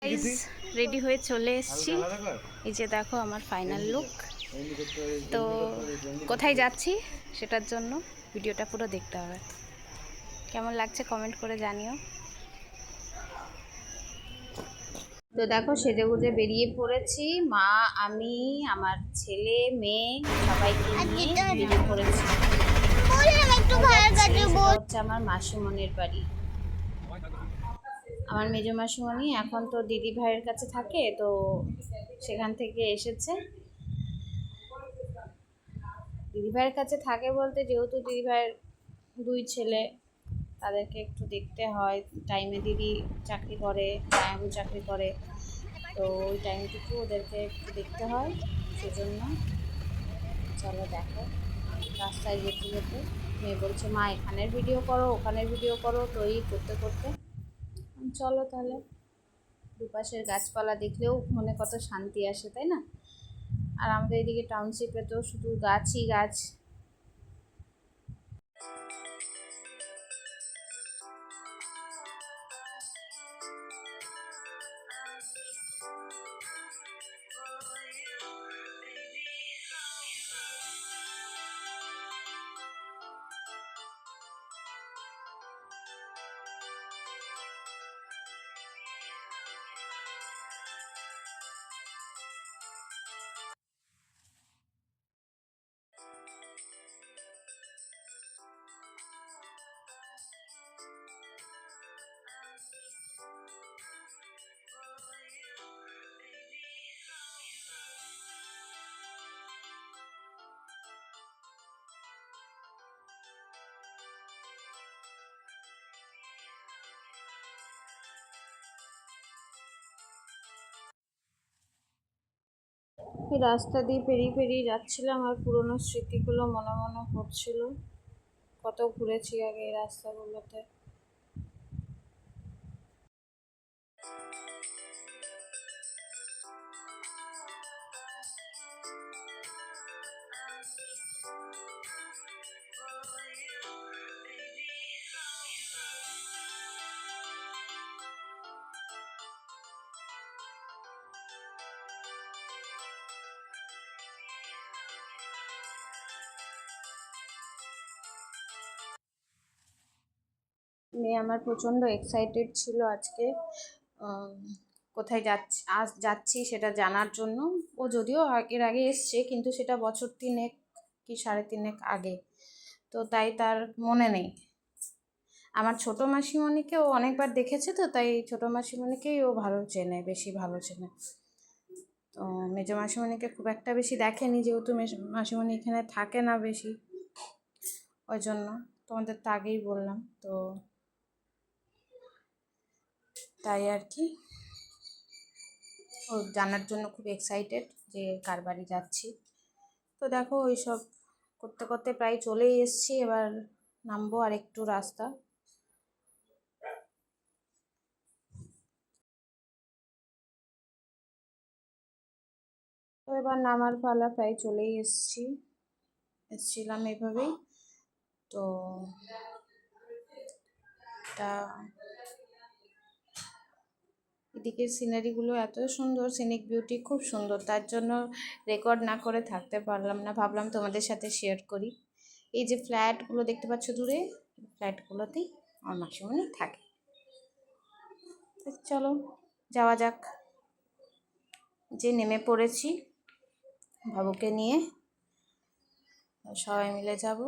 Guys ready হয়ে চলে এসেছি। এই যে দেখো আমার ফাইনাল লুক। তো কোথায় যাচ্ছি সেটার জন্য ভিডিওটা পুরো দেখতে হবে। কেমন লাগছে কমেন্ট করে জানিও। তো দেখো সেজেগুজে বেরিয়ে পড়েছি, মা, আমি, আমার ছেলে, মেয়ে সবাইকে নিয়ে বেরিয়ে পড়েছি। হচ্ছে আমার মাসিমণির বাড়ি। আমার মেজো মাসিমণি এখন তো দিদি ভাইয়ের কাছে থাকে, তো সেখান থেকে এসেছে। দিদি ভাইয়ের কাছে থাকে বলতে, যেহেতু দিদি ভাইয়ের দুই ছেলে, তাদেরকে একটু দেখতে হয়। টাইমে দিদি চাকরি করে, জামাইবাবু চাকরি করে, তো ওই টাইমটুকু ওদেরকে একটু দেখতে হয়, সেজন্য। চলো দেখো, রাস্তায় যেতে যেতে মেয়ে বলছে, মা এখানের ভিডিও করো, ওখানের ভিডিও করো, তো এই করতে করতে চলো তাহলে। দুপাশের গাছপালা দেখলেও মনে কত শান্তি আসে, তাই না? আর আমাদের এদিকে টাউনশিপে তো শুধু গাছই গাছ। এই রাস্তা দিয়ে পেরিয়ে পেরিয়ে যাচ্ছিলাম, আর পুরোনো স্মৃতিগুলো মনে মনে পড়ছিল। কত ঘুরেছি আগে এই রাস্তাগুলোতে। মেয়ে আমার প্রচণ্ড এক্সাইটেড ছিল আজকে কোথায় যাচ্ছি সেটা জানার জন্য। ও যদিও এর আগে এসছে, কিন্তু সেটা বছর 3 কি 3.5 আগে, তো তাই তার মনে নেই। আমার ছোটো মাসিমণিকে ও অনেকবার দেখেছে, তো তাই ছোটো মাসিমণিকেই ও ভালো চেনে, বেশি ভালো চেনে। তো মেজো মাসিমণিকে খুব একটা বেশি দেখেনি, যেহেতু মাসিমণি এখানে থাকে না বেশি, ওই জন্য তোমাদের তো আগেই বললাম। তো তাই আর কি, ও জানার জন্য খুব এক্সাইটেড যে কার বাড়ি যাচ্ছি। তো দেখো ওইসব করতে করতে প্রায় চলেই এসেছি। এবার নামবো আর একটু রাস্তা। তো এবার নামার পালা, প্রায় চলেই এসছিলাম এভাবেই। তো তা এদিকের সিনারিগুলো এত সুন্দর, সিনিক বিউটি খুব সুন্দর, তার জন্য রেকর্ড না করে থাকতে পারলাম না, ভাবলাম তোমাদের সাথে শেয়ার করি। এই যে ফ্ল্যাটগুলো দেখতে পাচ্ছ দূরে, ফ্ল্যাটগুলোতেই আমার মাসিমণি থাকে। চলো যাওয়া যাক। যে নেমে পড়েছি বাবুকে নিয়ে, সবাই মিলে যাব।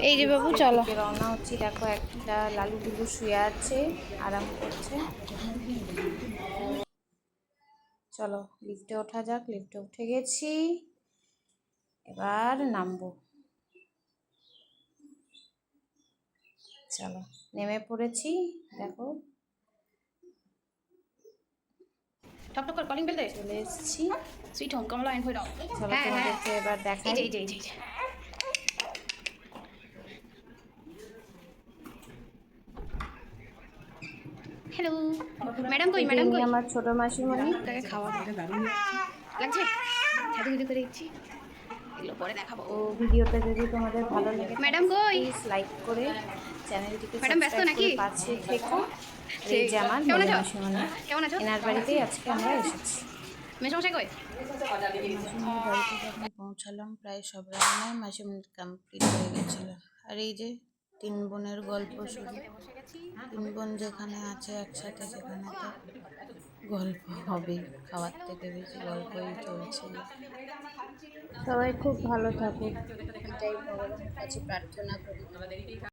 এই যে বাবু চলো, রওনা হচ্ছি। দেখো একটা লালু গুলু শুয়ে আছে, আরাম করছে। চলো লিফটে ওঠা যাক। লিফটে উঠে গেছি, এবার নামবো। চলো নেমে পড়েছি। দেখো টপ করে কলিং বেল দে, চলে এসেছি। সুইট হোম কমলা এন্ড হইল। চলো তোমাদেরকে এবার দেখাই। এই যে হ্যালো ম্যাডাম কই, ম্যাডাম কই? আমার ছোট মাসিমণি, তাকে খাওয়া লাগছে, সাজুগুজু করে দিচ্ছি, এগুলো পরে দেখাবো। ও ভিডিওটা যদি তোমাদের ভালো লাগে, ম্যাডাম কই, প্লিজ লাইক করে চ্যানেলটিকে ম্যাডাম ব্যস্ত সাবস্ক্রাইব নাকি? করে পাশে থেকো। আর এই যে আমার কেমন মলে আছো? মাসিমণি, কেমন আছো? এনার বাড়িতেই আজকে আমরা এসেছি। মেসমশাই কই? মাসিমণির বাড়িতে যখন পৌঁছালাম প্রায় সব রান্নায় মাসিমণির কমপ্লিট হয়ে গেছিল। আর এই যে তিন বোনের গল্প শুরু। তিন বোন যেখানে আছে একসাথে সেখানে তো গল্প হবেই, খাওয়ার থেকে বেশি গল্পই চলছে। সবাই খুব ভালো থাকুক, এটাই ভগবানের কাছে প্রার্থনা করি।